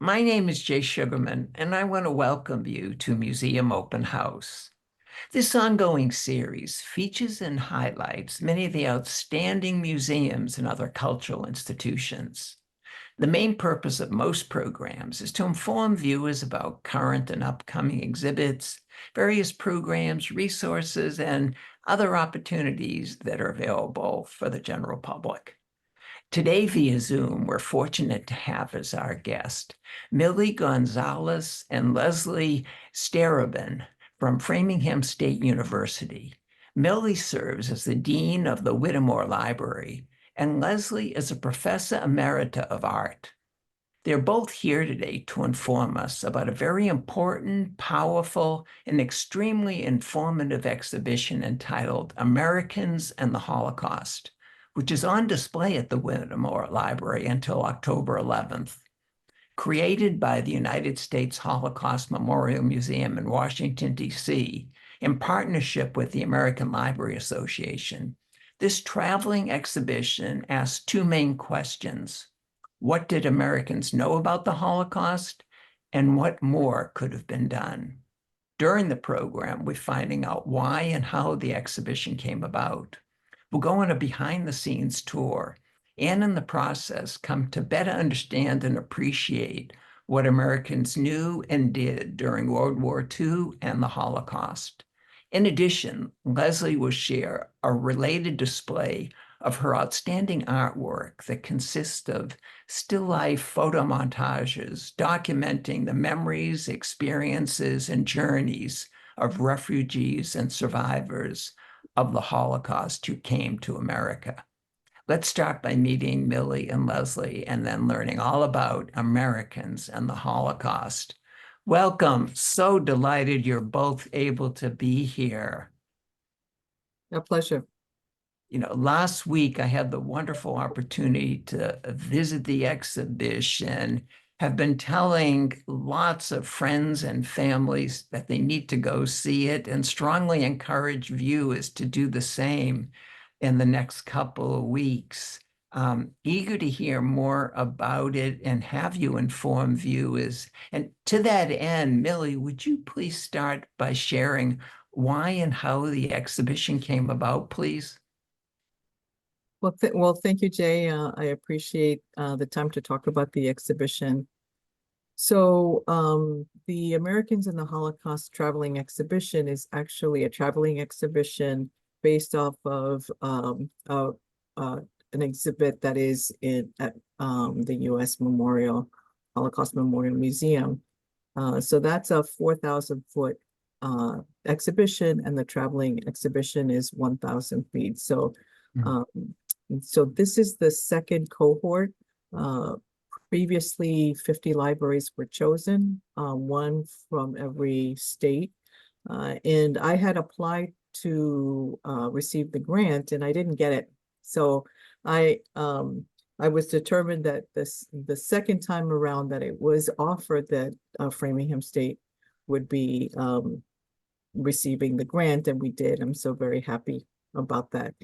My name is Jay Sugarman, and I want to welcome you to Museum Open House. This ongoing series features and highlights many of the outstanding museums and other cultural institutions. The main purpose of most programs is to inform viewers about current and upcoming exhibits, various programs, resources, and other opportunities that are available for the general public. Today, via Zoom, we're fortunate to have as our guest Millie Gonzalez and Leslie Starobin from Framingham State University. Millie serves as the Dean of the Whittemore Library, and Leslie is a Professor Emerita of Art. They're both here today to inform us about a very important, powerful, and extremely informative exhibition entitled Americans and the Holocaust, which is on display at the Whittemore Library until October 11th. Created by the United States Holocaust Memorial Museum in Washington, D.C., in partnership with the American Library Association, this traveling exhibition asks two main questions. What did Americans know about the Holocaust, and what more could have been done? During the program, we're finding out why and how the exhibition came about. We'll go on a behind-the-scenes tour, and in the process, come to better understand and appreciate what Americans knew and did during World War II and the Holocaust. In addition, Leslie will share a related display of her outstanding artwork that consists of still life photomontages documenting the memories, experiences, and journeys of refugees and survivors of the Holocaust who came to America. Let's start by meeting Millie and Leslie and then learning all about Americans and the Holocaust. Welcome. So delighted you're both able to be here. A pleasure. Last week I had the wonderful opportunity to visit the exhibition, have been telling lots of friends and families that they need to go see it, and strongly encourage viewers to do the same in the next couple of weeks. Eager to hear more about it and have you inform viewers. And to that end, Millie, would you please start by sharing why and how the exhibition came about, please? Well, thank you, Jay. I appreciate the time to talk about the exhibition. So the Americans in the Holocaust traveling exhibition is actually a traveling exhibition based off of an exhibit that is at the U.S. Holocaust Memorial Museum. So that's a 4,000-foot exhibition, and the traveling exhibition is 1,000 feet. So this is the second cohort. Previously, 50 libraries were chosen, one from every state. And I had applied to receive the grant, and I didn't get it. So I was determined that the second time around that it was offered that Framingham State would be receiving the grant, and we did. I'm so very happy about that.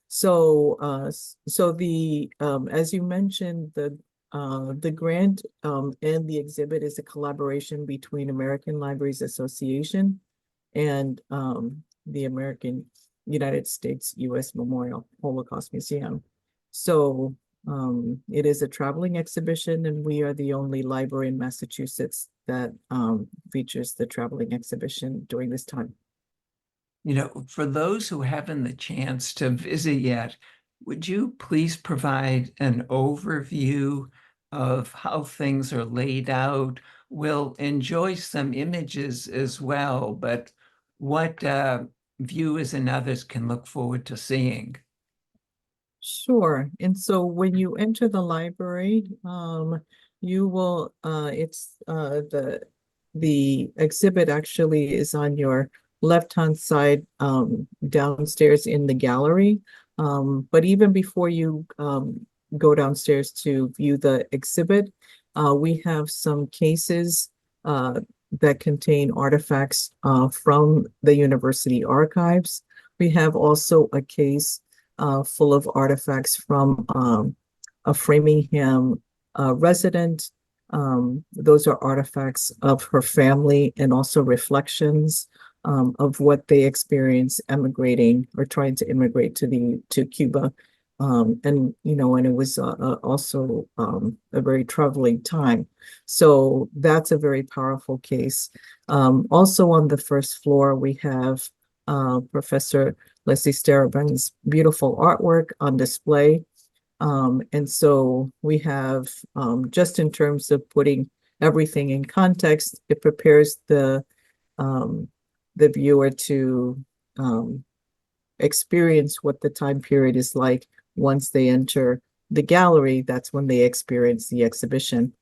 So as you mentioned, the grant and the exhibit is a collaboration between American Libraries Association and the United States U.S. Memorial Holocaust Museum. So it is a traveling exhibition, and we are the only library in Massachusetts that features the traveling exhibition during this time. For those who haven't the chance to visit yet, would you please provide an overview of how things are laid out? We'll enjoy some images as well, but what viewers and others can look forward to seeing? Sure. And so when you enter the library, you will, the exhibit actually is on your left-hand side downstairs in the gallery. But even before you go downstairs to view the exhibit, we have some cases that contain artifacts from the university archives. We have also a case full of artifacts from a Framingham resident Those are artifacts of her family and also reflections of what they experienced emigrating or trying to immigrate to Cuba. And and it was also a very troubling time. So that's a very powerful case. Also on the first floor, we have Professor Leslie Starobin's beautiful artwork on display. And so we have, just in terms of putting everything in context, it prepares um, the viewer to experience what the time period is like once they enter the gallery. That's when they experience the exhibition.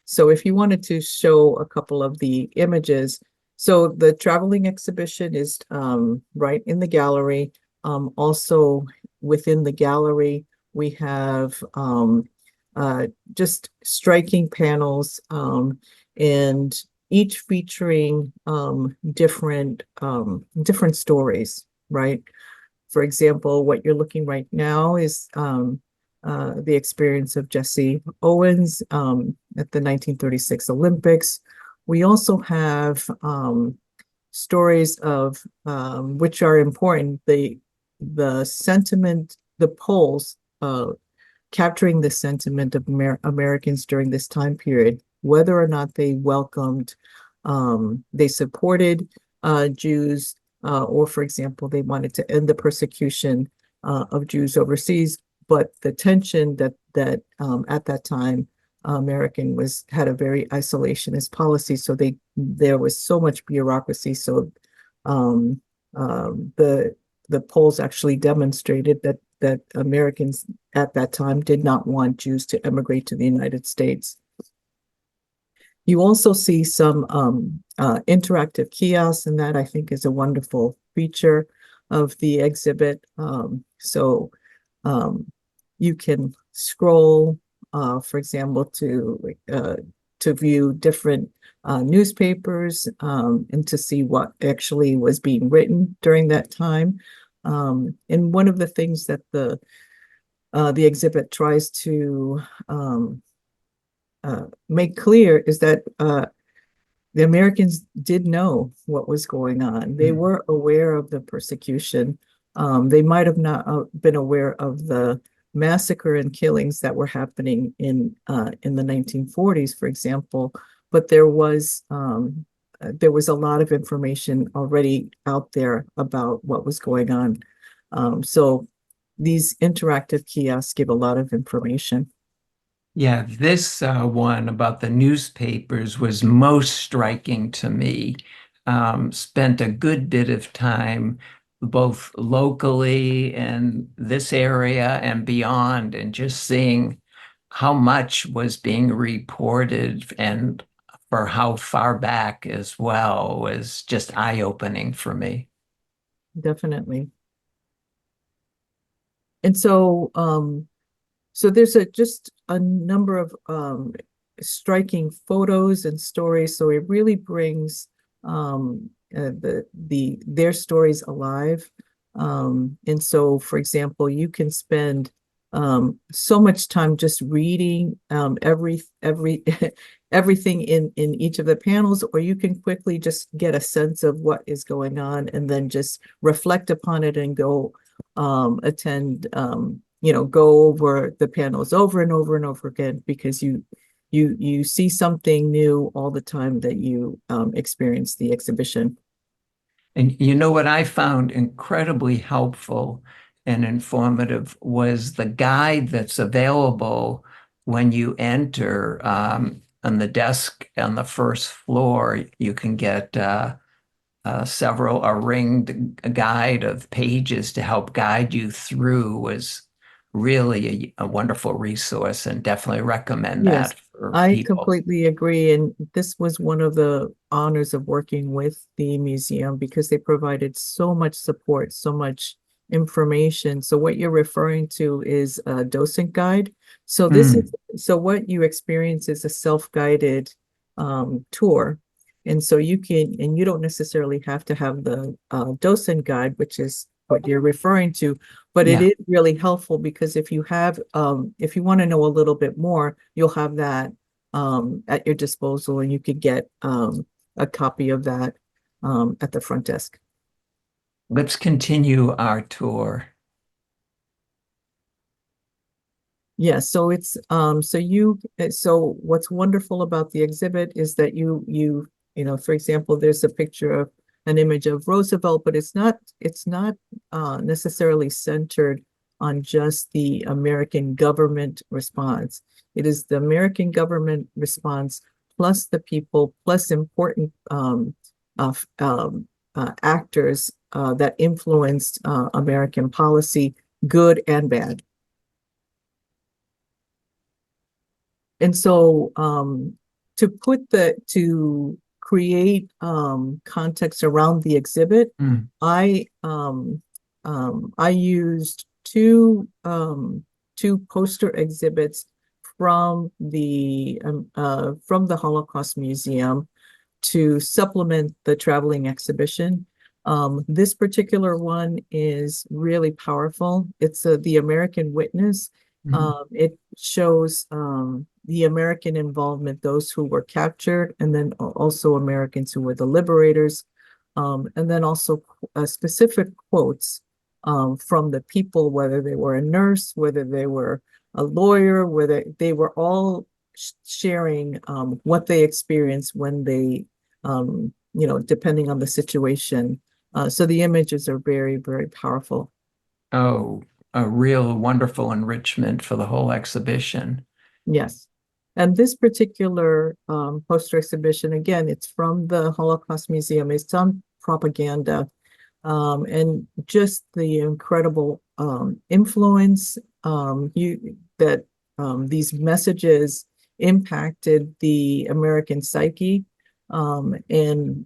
So if you wanted to show a couple of the images, so the traveling exhibition is right in the gallery. Also within the gallery, we have just striking panels and each featuring different stories, right? For example, what you're looking right now is the experience of Jesse Owens at the 1936 Olympics. We also have stories of which are important. The sentiment, the polls capturing the sentiment of Americans during this time period, whether or not they welcomed, they supported Jews, or for example, they wanted to end the persecution of Jews overseas. But the tension that at that time American had a very isolationist policy, so there was so much bureaucracy. So um, the polls actually demonstrated that Americans at that time did not want Jews to emigrate to the United States. You also see some interactive kiosks, and that I think is a wonderful feature of the exhibit. So you can scroll, for example, to view different newspapers and to see what actually was being written during that time. And one of the things that the exhibit tries to make clear is that the Americans did know what was going on. They were aware of the persecution. They might have not been aware of the massacre and killings that were happening in the 1940s, for example, but there was a lot of information already out there about what was going on. So these interactive kiosks give a lot of information. Yeah, this one about the newspapers was most striking to me. Spent a good bit of time both locally in this area and beyond, and just seeing how much was being reported and for how far back as well was just eye-opening for me. Definitely. And so there's just a number of striking photos and stories. So it really brings their stories alive. And so, for example, you can spend so much time just reading everything in each of the panels, or you can quickly just get a sense of what is going on and then just reflect upon it and go attend go over the panels over and over and over again, because you see something new all the time that you experience the exhibition. And you know what I found incredibly helpful and informative was the guide that's available when you enter on the desk on the first floor. You can get a ringed guide of pages to help guide you through. Was really a wonderful resource, and definitely recommend Yes, that for I people. completely agree. And this was one of the honors of working with the museum, because they provided so much support, so much information. So what you're referring to is a docent guide. So Mm, what you experience is a self-guided tour. And so you don't necessarily have to have the docent guide, which is what you're referring to, but it yeah. is really helpful, because if you want to know a little bit more, you'll have that at your disposal, and you could get a copy of that at the front desk. Let's continue our tour. Yeah, so it's so what's wonderful about the exhibit is that you know, for example, there's a picture of an image of Roosevelt, but it's not necessarily centered on just the American government response. It is the American government response plus the people plus important actors that influenced American policy, good and bad. And so to create context around the exhibit, I used two poster exhibits from the Holocaust Museum to supplement the traveling exhibition. This particular one is really powerful. It's the American Witness. It shows the American involvement, those who were captured, and then also Americans who were the liberators, and then also specific quotes from the people, whether they were a nurse, whether they were a lawyer, whether they were all sharing what they experienced when they, you know, depending on the situation. So the images are very, very powerful. Oh, a real wonderful enrichment for the whole exhibition. Yes. And this particular poster exhibition, again, it's from the Holocaust Museum. It's on propaganda and just the incredible influence that these messages impacted the American psyche and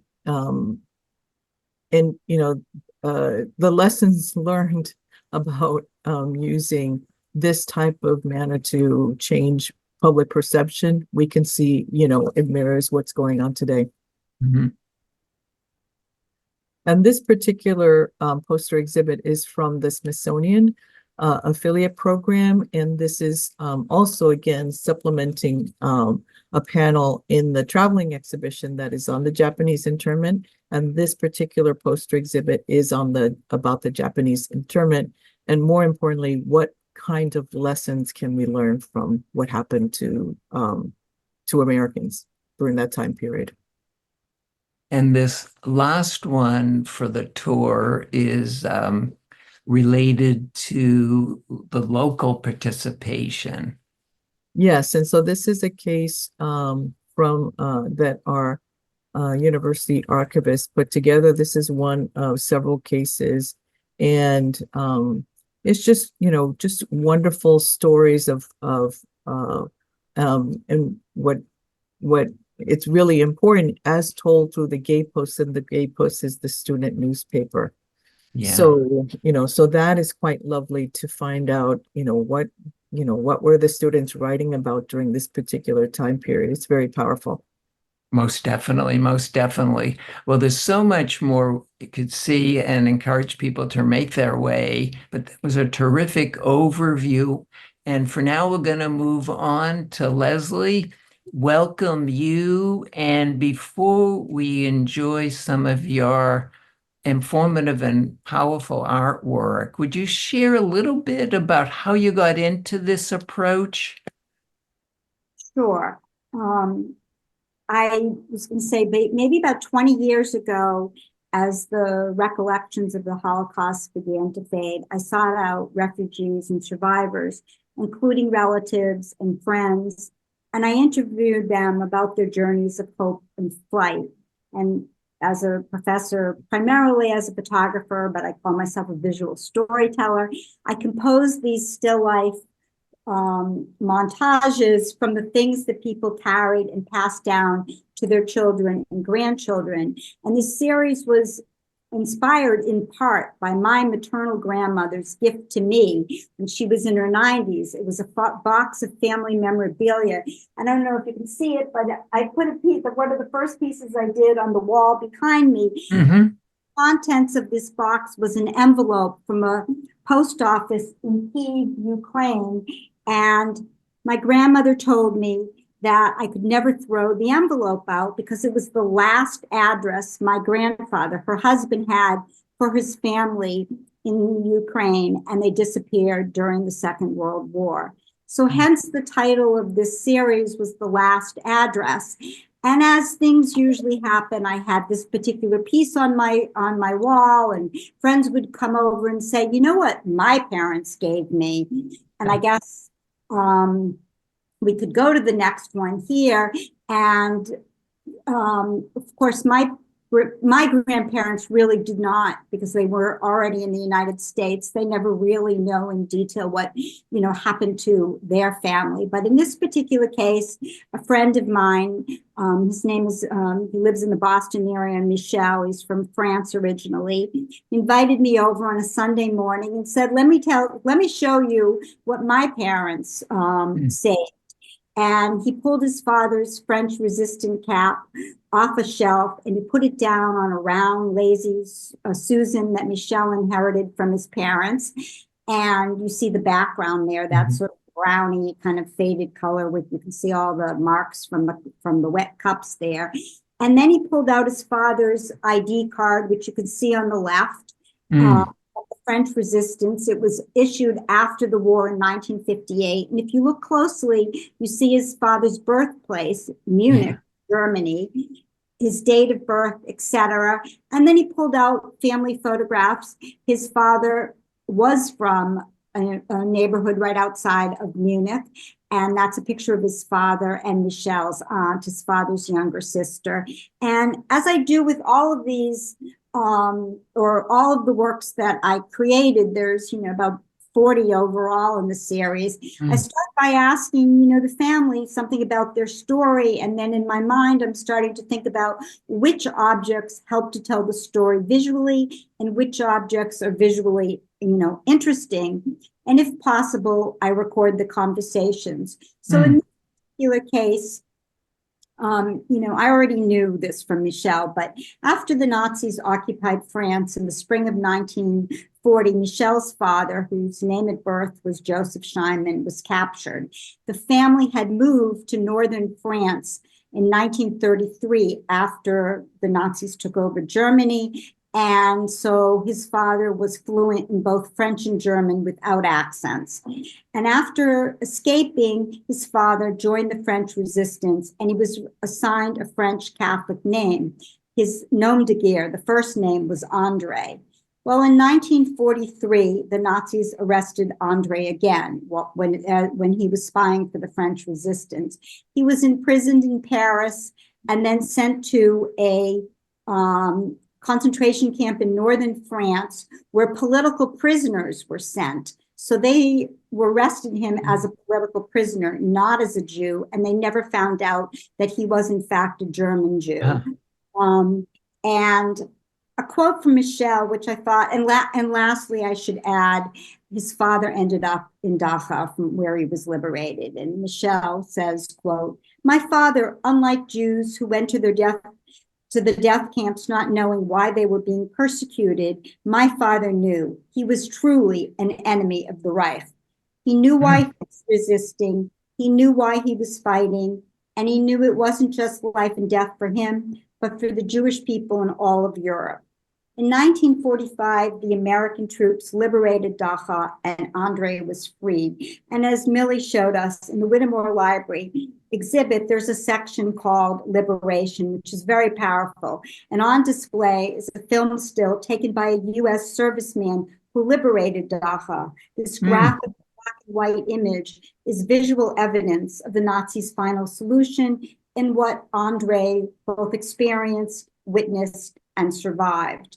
you know, the lessons learned about using this type of manner to change public perception, we can see, you know, it mirrors what's going on today. And this particular poster exhibit is from the Smithsonian affiliate program. And this is also, again, supplementing a panel in the traveling exhibition that is on the Japanese internment. And this particular poster exhibit is on about the Japanese internment. And more importantly, what kind of lessons can we learn from what happened to Americans during that time period? And this last one for the tour is related to the local participation. Yes, and so this is a case from that our university archivists put together. This is one of several cases, and it's just, you know, just wonderful stories of and what it's really important as told through the Gatepost, and the Gatepost is the student newspaper. Yeah. So, you know, so that is quite lovely to find out, you know, what were the students writing about during this particular time period. It's very powerful. Most definitely, most definitely. Well, there's so much more you could see and encourage people to make their way, but that was a terrific overview. And for now, we're going to move on to Leslie. Welcome you. And before we enjoy some of your informative and powerful artwork, would you share a little bit about how you got into this approach? Sure. I was going to say maybe about 20 years ago, as the recollections of the Holocaust began to fade, I sought out refugees and survivors, including relatives and friends, and I interviewed them about their journeys of hope and flight. And as a professor, primarily as a photographer, but I call myself a visual storyteller, I composed these still life montages from the things that people carried and passed down to their children and grandchildren. And this series was inspired in part by my maternal grandmother's gift to me when she was in her 90s. It was a box of family memorabilia. And I don't know if you can see it, but I put a piece of one of the first pieces I did on the wall behind me. Contents of this box was an envelope from a post office in Kyiv, Ukraine. And my grandmother told me that I could never throw the envelope out because it was the last address my grandfather, her husband, had for his family in Ukraine, and they disappeared during the Second World War. So hence the title of this series was The Last Address. And as things usually happen, I had this particular piece on my wall, and friends would come over and say, you know what my parents gave me? And I guess we could go to the next one here. And of course, my grandparents really did not, because they were already in the United States. They never really know in detail what, happened to their family. But in this particular case, a friend of mine, his name is, he lives in the Boston area, Michel, he's from France originally, invited me over on a Sunday morning and said, let me show you what my parents say. And he pulled his father's French resistant cap off a shelf, and he put it down on a round, lazy Susan that Michel inherited from his parents. And you see the background there, that sort of browny kind of faded color with, you can see all the marks from the wet cups there. And then he pulled out his father's ID card, which you can see on the left. French resistance. It was issued after the war in 1958. And if you look closely, you see his father's birthplace, Munich, Germany, his date of birth, etc. And then he pulled out family photographs. His father was from a neighborhood right outside of Munich. And that's a picture of his father and Michelle's aunt, his father's younger sister. And as I do with all of these, or all of the works that I created, there's, about 40 overall in the series. I start by asking, the family something about their story. And then in my mind, I'm starting to think about which objects help to tell the story visually and which objects are visually, interesting. And if possible, I record the conversations. So in this particular case, I already knew this from Michel, but after the Nazis occupied France in the spring of 1940, Michel's father, whose name at birth was Joseph Scheinman, was captured. The family had moved to northern France in 1933 after the Nazis took over Germany. And so his father was fluent in both French and German without accents. And after escaping, his father joined the French resistance, and he was assigned a French Catholic name. His nom de guerre, the first name, was André. Well, in 1943, the Nazis arrested André again when he was spying for the French resistance. He was imprisoned in Paris and then sent to a concentration camp in northern France where political prisoners were sent. So they were arresting him as a political prisoner, not as a Jew, and they never found out that he was in fact a German Jew. And a quote from Michel, which I thought, and lastly, I should add, his father ended up in Dachau, from where he was liberated. And Michel says, quote, "My father, unlike Jews who went to the death camps not knowing why they were being persecuted, my father knew. He was truly an enemy of the Reich. He knew why he was resisting, he knew why he was fighting, and he knew it wasn't just life and death for him, but for the Jewish people in all of Europe." In 1945, the American troops liberated Dachau and André was freed. And as Millie showed us in the Whittemore Library exhibit, there's a section called Liberation, which is very powerful. And on display is a film still taken by a US serviceman who liberated Dachau. This graphic black and white image is visual evidence of the Nazis' final solution and what André both experienced, witnessed, and survived.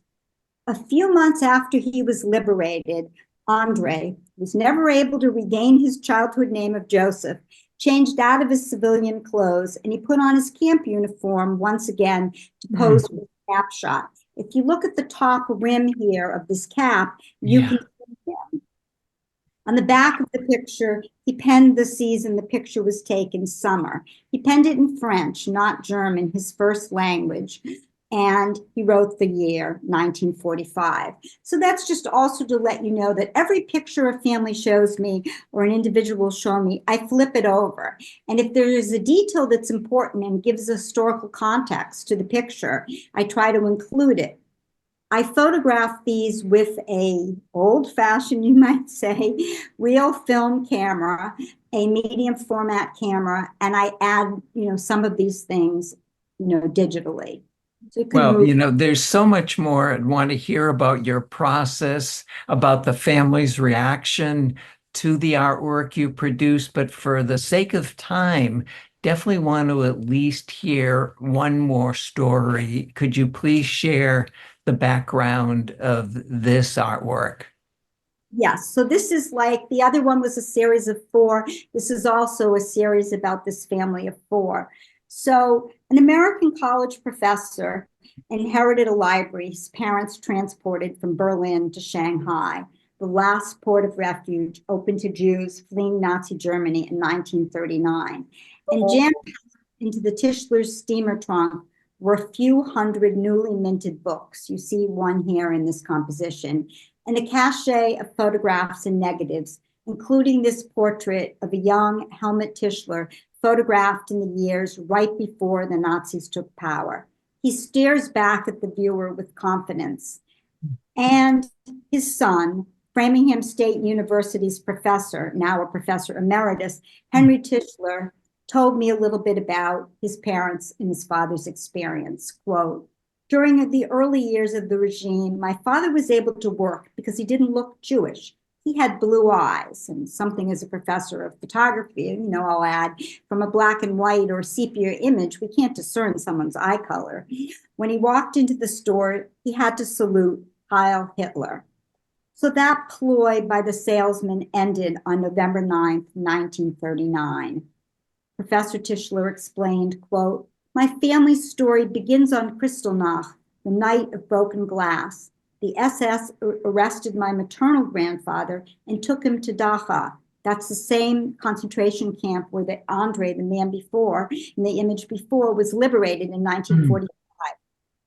A few months after he was liberated, André was never able to regain his childhood name of Joseph, changed out of his civilian clothes, and he put on his camp uniform once again to pose with a snapshot. If you look at the top rim here of this cap, you can see him. On the back of the picture, he penned the season the picture was taken, summer. He penned it in French, not German, his first language. and he wrote the year 1945. So that's just also to let you know that every picture a family shows me or an individual show me, I flip it over. And if there is a detail that's important and gives historical context to the picture, I try to include it. I photograph these with a old-fashioned, you might say, real film camera, a medium format camera, and I add, some of these things, digitally. So you can Well, move. there's so much more. I'd want to hear about your process, about the family's reaction to the artwork you produce. But for the sake of time, definitely want to at least hear one more story. Could you please share the background of this artwork? Yes, so this is like the other one was a series of 4. This is also a series about this family of 4. So an American college professor inherited a library his parents transported from Berlin to Shanghai, the last port of refuge open to Jews fleeing Nazi Germany in 1939. And jammed into the Tischler's steamer trunk were a few hundred newly minted books. You see one here in this composition, and a cache of photographs and negatives, including this portrait of a young Helmut Tischler photographed in the years right before the Nazis took power. He stares back at the viewer with confidence. And his son, Framingham State University's professor, now a professor emeritus, Henry Tischler, told me a little bit about his parents and his father's experience. Quote, during the early years of the regime, my father was able to work because he didn't look Jewish. He had blue eyes, and something as a professor of photography, I'll add, from a black and white or sepia image, we can't discern someone's eye color. When he walked into the store, he had to salute Heil Hitler. So that ploy by the salesman ended on November 9th, 1939. Professor Tischler explained, quote, my family's story begins on Kristallnacht, the night of broken glass. The SS arrested my maternal grandfather and took him to Dachau. That's the same concentration camp where Andre, the man before, in the image before, was liberated in 1945.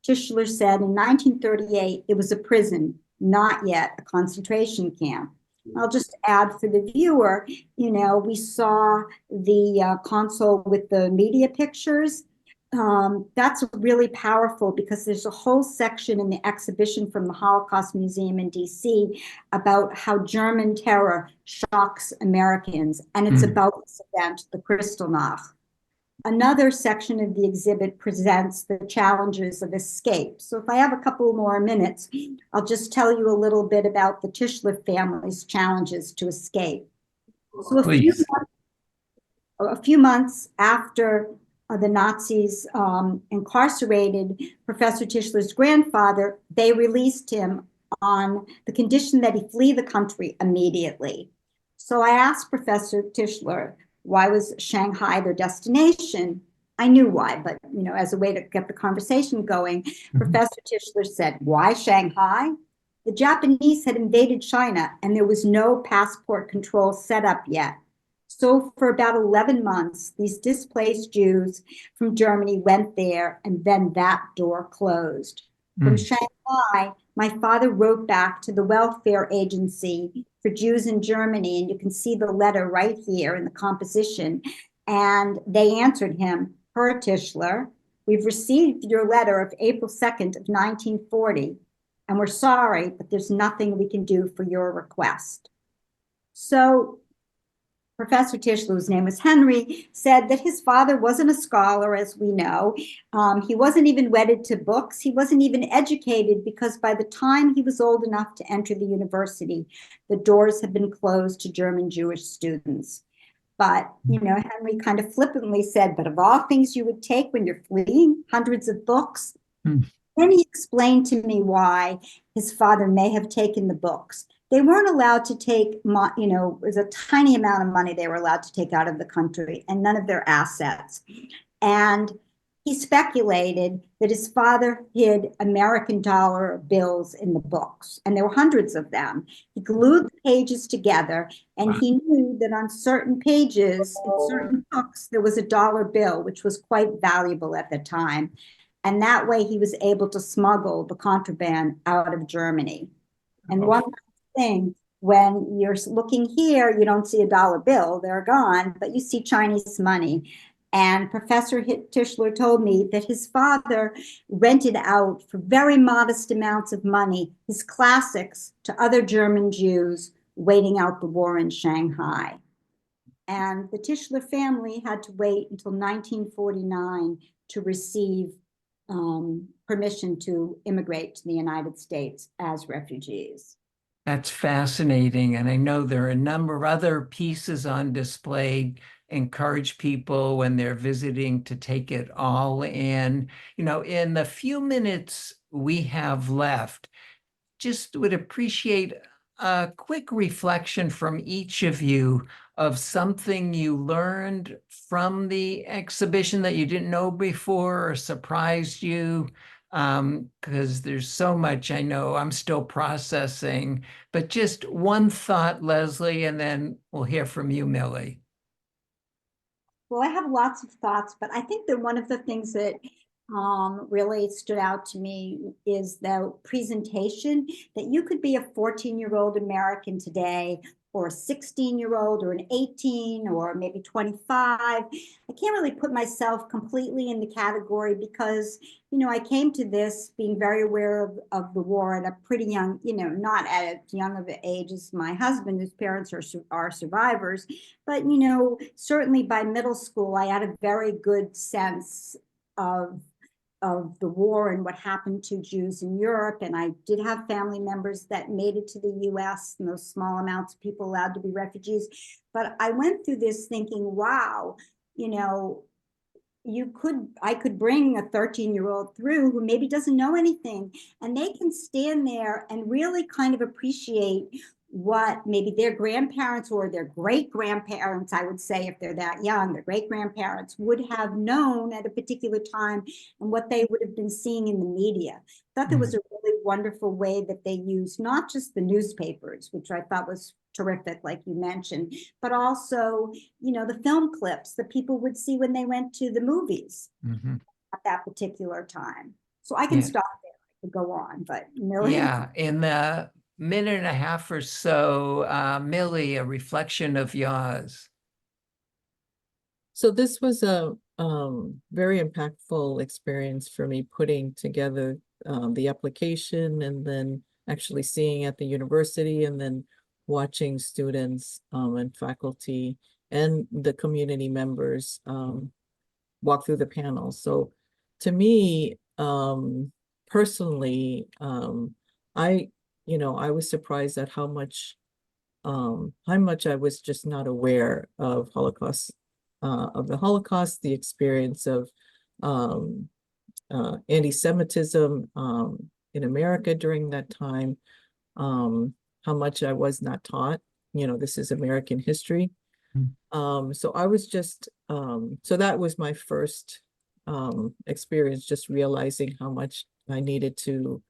Tischler said in 1938, it was a prison, not yet a concentration camp. I'll just add for the viewer, we saw the console with the media pictures. That's really powerful because there's a whole section in the exhibition from the Holocaust Museum in DC about how German terror shocks Americans. And it's about this event, the Kristallnacht. Another section of the exhibit presents the challenges of escape. So if I have a couple more minutes, I'll just tell you a little bit about the Tischler family's challenges to escape. So a few months after the Nazis incarcerated Professor Tischler's grandfather, they released him on the condition that he flee the country immediately. So I asked Professor Tischler, why was Shanghai their destination? I knew why, but as a way to get the conversation going, Professor Tischler said, why Shanghai? The Japanese had invaded China and there was no passport control set up yet. So for about 11 months, these displaced Jews from Germany went there, and then that door closed. From Shanghai, my father wrote back to the welfare agency for Jews in Germany, and you can see the letter right here in the composition. And they answered him, Herr Tischler, we've received your letter of April 2nd of 1940, and we're sorry, but there's nothing we can do for your request. So Professor Tischler, whose name was Henry, said that his father wasn't a scholar, as we know. He wasn't even wedded to books. He wasn't even educated because by the time he was old enough to enter the university, the doors had been closed to German Jewish students. But, Henry kind of flippantly said, but of all things you would take when you're fleeing, hundreds of books. Then he explained to me why his father may have taken the books. They weren't allowed to take, it was a tiny amount of money they were allowed to take out of the country and none of their assets. And he speculated that his father hid American dollar bills in the books, and there were hundreds of them. He glued the pages together, and he knew that on certain pages, in certain books, there was a dollar bill, which was quite valuable at the time. And that way he was able to smuggle the contraband out of Germany. And Oh. one thing, when you're looking here, you don't see a dollar bill, they're gone, but you see Chinese money. And Professor Tischler told me that his father rented out for very modest amounts of money his classics to other German Jews waiting out the war in Shanghai. And the Tischler family had to wait until 1949 to receive permission to immigrate to the United States as refugees. That's fascinating. And I know there are a number of other pieces on display. Encourage people when they're visiting to take it all in. You know, in the few minutes we have left, just would appreciate a quick reflection from each of you of something you learned from the exhibition that you didn't know before or surprised you. Because there's so much I know I'm still processing, but just one thought, Leslie, and then we'll hear from you, Millie. Well, I have lots of thoughts, but I think that one of the things that really stood out to me is the presentation that you could be a 14-year-old American today, or a 16-year-old, or an 18, or maybe 25. I can't really put myself completely in the category because, you know, I came to this being very aware of the war at a pretty young, you know, not at as young of an age as my husband, whose parents are survivors. But, you know, certainly by middle school, I had a very good sense of the war and what happened to Jews in Europe. And I did have family members that made it to the US, and those small amounts of people allowed to be refugees. But I went through this thinking, wow, you know, I could bring a 13-year-old through who maybe doesn't know anything, and they can stand there and really kind of appreciate what maybe their grandparents or their great-grandparents, I would say, if they're that young, their great-grandparents would have known at a particular time, and what they would have been seeing in the media. I thought there was a really wonderful way that they used not just the newspapers, which I thought was terrific, like you mentioned, but also, you know, the film clips that people would see when they went to the movies at that particular time. So I can stop there. I could go on, but Millie? Yeah, in the minute and a half or so, Millie, a reflection of yours. So this was a very impactful experience for me, putting together the application and then actually seeing at the university and then watching students and faculty and the community members walk through the panel. So to me, personally, I was surprised at how much I was just not aware of the Holocaust, the experience of anti-Semitism in America during that time, how much I was not taught. You know, this is American history. So I was just, so that was my first experience, just realizing how much I needed to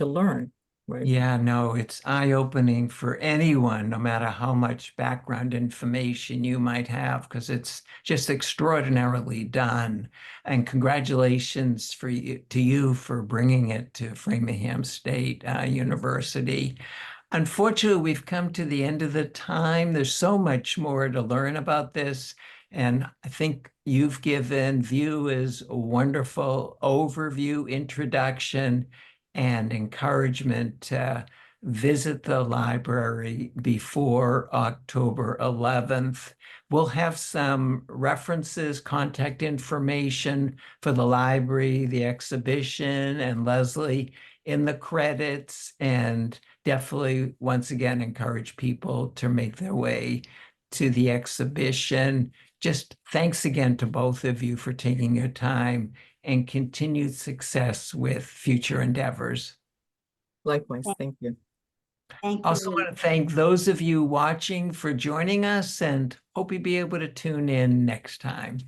learn. Right. Yeah, no, it's eye-opening for anyone, no matter how much background information you might have, because it's just extraordinarily done. And congratulations to you for bringing it to Framingham State University. Unfortunately, we've come to the end of the time. There's so much more to learn about this. And I think you've given viewers a wonderful overview, introduction, and encouragement to visit the library before October 11th. We'll have some references, contact information for the library, the exhibition, and Leslie in the credits, and definitely, once again, encourage people to make their way to the exhibition. Just thanks again to both of you for taking your time, and continued success with future endeavors. Likewise, thank you. Thank I also you. want to thank those of you watching for joining us, and hope you'll be able to tune in next time.